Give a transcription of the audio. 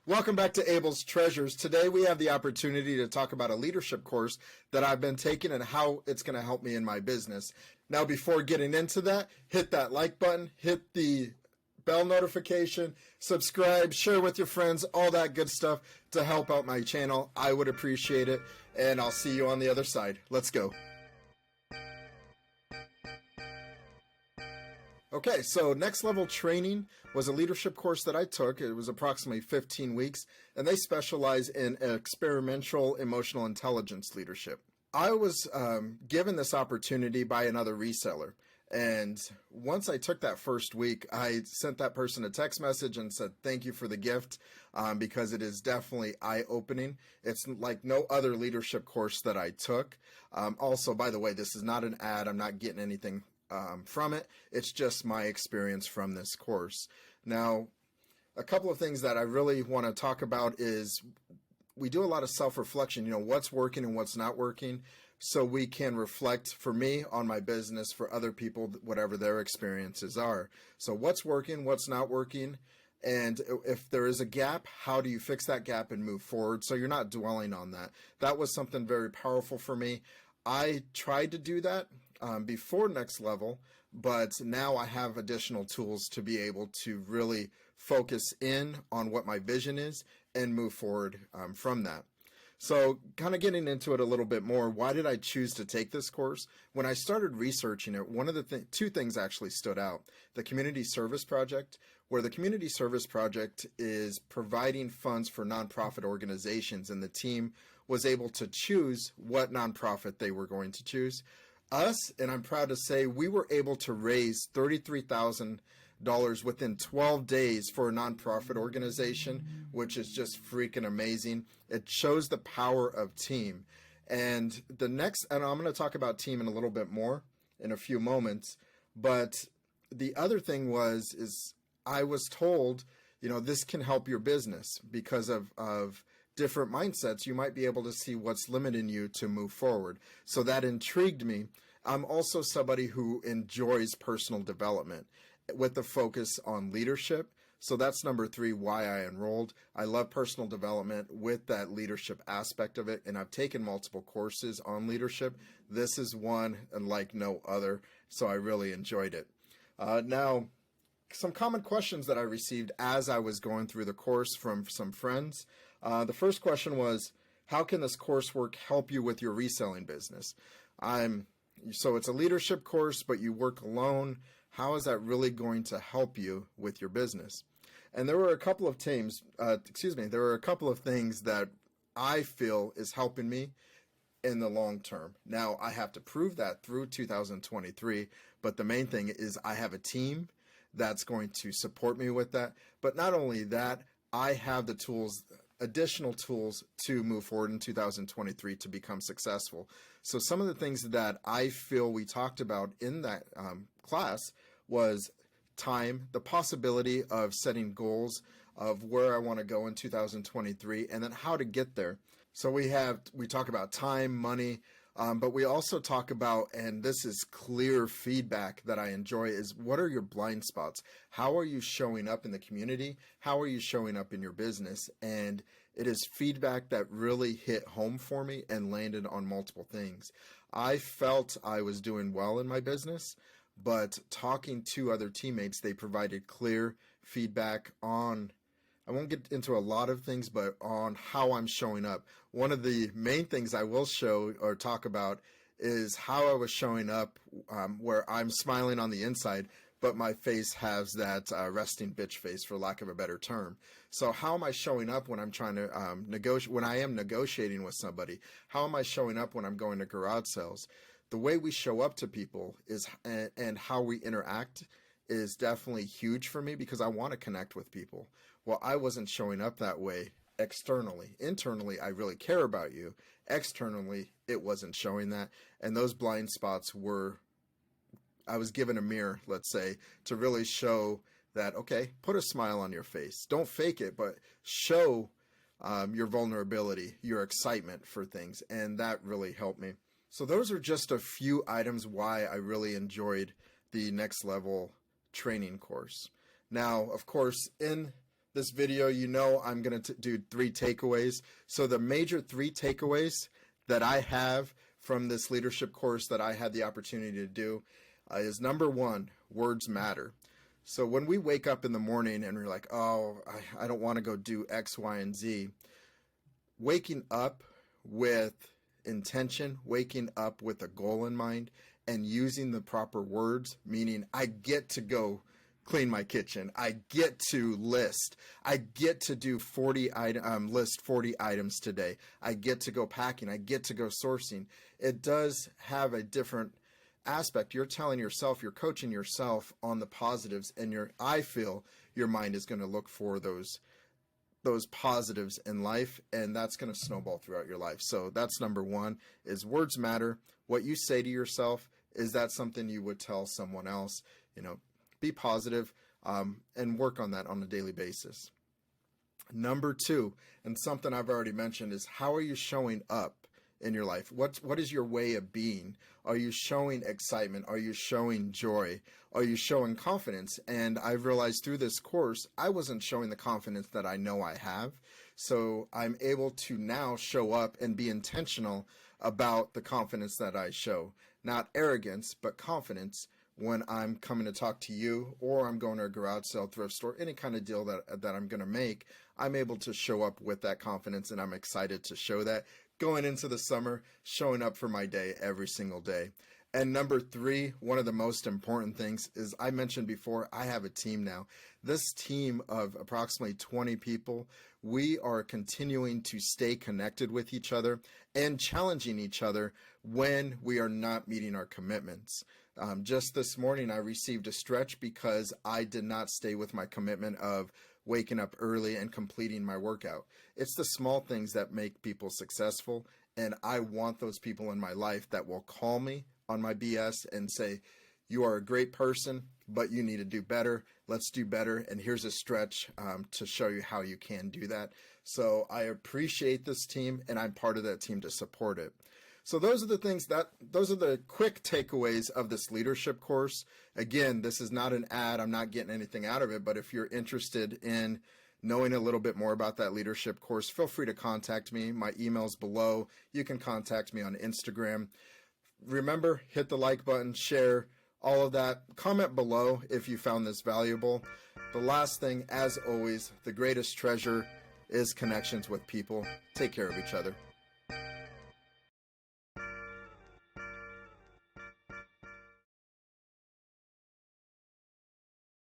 Welcome back to Abel's Treasures. Today we have the opportunity to talk about a leadership course that I've been taking and how it's going to help me in my business. Now, before getting into that, hit that like button, hit the bell notification, subscribe, share with your friends, all that good stuff to help out my channel. I would appreciate it, and I'll see you on the other side. Let's go. Okay, so Next Level Training was a leadership course that I took. It was approximately 15 weeks, and they specialize in experiential emotional intelligence leadership. I was given this opportunity by another reseller, and once I took that first week, I sent that person a text message and said, thank you for the gift, because it is definitely eye-opening. It's like no other leadership course that I took. Also, by the way, this is not an ad. I'm not getting anything from it. It's just my experience from this course. Now, a couple of things that I really want to talk about is we do a lot of self-reflection, what's working and what's not working, so we can reflect, for me, on my business, for other people, whatever their experiences are. So what's working, what's not working, and if there is a gap, how do you fix that gap and move forward so you're not dwelling on that? That was something very powerful for me. I tried to do that before Next Level, but now I have additional tools to be able to really focus in on what my vision is and move forward from that. So kind of getting into it a little bit more, why did I choose to take this course? When I started researching it, one of the two things actually stood out. The Community Service Project, where the Community Service Project is providing funds for nonprofit organizations, and the team was able to choose what nonprofit they were going to choose. Us, and I'm proud to say, we were able to raise $33,000 within 12 days for a nonprofit organization, which is just freaking amazing. It shows the power of team. And I'm going to talk about team in a little bit more in a few moments. But the other thing is I was told, this can help your business because of different mindsets. You might be able to see what's limiting you to move forward. So that intrigued me. I'm also somebody who enjoys personal development with the focus on leadership. So that's number 3, why I enrolled. I love personal development with that leadership aspect of it, and I've taken multiple courses on leadership. This is one like no other, so I really enjoyed it. Now, some common questions that I received as I was going through the course from some friends. The first question was, how can this coursework help you with your reselling business? So it's a leadership course, but you work alone. How is that really going to help you with your business? And there were a couple of things that I feel is helping me in the long term. Now, I have to prove that through 2023, but the main thing is I have a team that's going to support me with that. But not only that, I have the tools, additional tools to move forward in 2023 to become successful. So some of the things that I feel we talked about in that class was time, the possibility of setting goals of where I want to go in 2023, and then how to get there. So we talk about time, money, but we also talk about, and this is clear feedback that I enjoy, is what are your blind spots? How are you showing up in the community? How are you showing up in your business? And it is feedback that really hit home for me and landed on multiple things. I felt I was doing well in my business, but talking to other teammates, they provided clear feedback on, I won't get into a lot of things, but on how I'm showing up. One of the main things I will show or talk about is how I was showing up, where I'm smiling on the inside, but my face has that resting bitch face, for lack of a better term. So how am I showing up when I'm trying to negotiate, when I am negotiating with somebody? How am I showing up when I'm going to garage sales? The way we show up to people is, and how we interact is definitely huge for me because I want to connect with people. Well, I wasn't showing up that way externally. Internally, I really care about you. Externally, it wasn't showing that. And those blind spots were, I was given a mirror, let's say, to really show that, okay, put a smile on your face. Don't fake it, but show your vulnerability, your excitement for things. And that really helped me. So those are just a few items why I really enjoyed the Next Level training course. Now, of course, in this video, you know I'm going to do 3 takeaways. So the major 3 takeaways that I have from this leadership course that I had the opportunity to do is number 1, words matter. So when we wake up in the morning and we're like, oh, I don't want to go do X, Y, and Z, waking up with intention, waking up with a goal in mind, and using the proper words, meaning I get to go clean my kitchen, I get to list, I get to do list 40 items today, I get to go packing, I get to go sourcing. It does have a different aspect. You're telling yourself, you're coaching yourself on the positives, and I feel your mind is going to look for those positives in life, and that's going to snowball throughout your life. So that's number 1, is words matter. What you say to yourself, is that something you would tell someone else? Be positive, and work on that on a daily basis. Number 2, and something I've already mentioned, is how are you showing up in your life? What is your way of being? Are you showing excitement? Are you showing joy? Are you showing confidence? And I've realized through this course, I wasn't showing the confidence that I know I have. So I'm able to now show up and be intentional about the confidence that I show. Not arrogance, but confidence when I'm coming to talk to you, or I'm going to a garage sale, thrift store, any kind of deal that I'm going to make. I'm able to show up with that confidence, and I'm excited to show that going into the summer, showing up for my day every single day. And number 3, one of the most important things is, I mentioned before, I have a team now. This team of approximately 20 people, we are continuing to stay connected with each other and challenging each other when we are not meeting our commitments. Just this morning, I received a stretch because I did not stay with my commitment of waking up early and completing my workout. It's the small things that make people successful, and I want those people in my life that will call me on my BS and say, you are a great person, but you need to do better. Let's do better, and here's a stretch to show you how you can do that. So I appreciate this team, and I'm part of that team to support it. So those are the quick takeaways of this leadership course. Again, this is not an ad. I'm not getting anything out of it, but if you're interested in knowing a little bit more about that leadership course, feel free to contact me. My email's below. You can contact me on Instagram. Remember, hit the like button, share, all of that. Comment below if you found this valuable. The last thing, as always, the greatest treasure is connections with people. Take care of each other.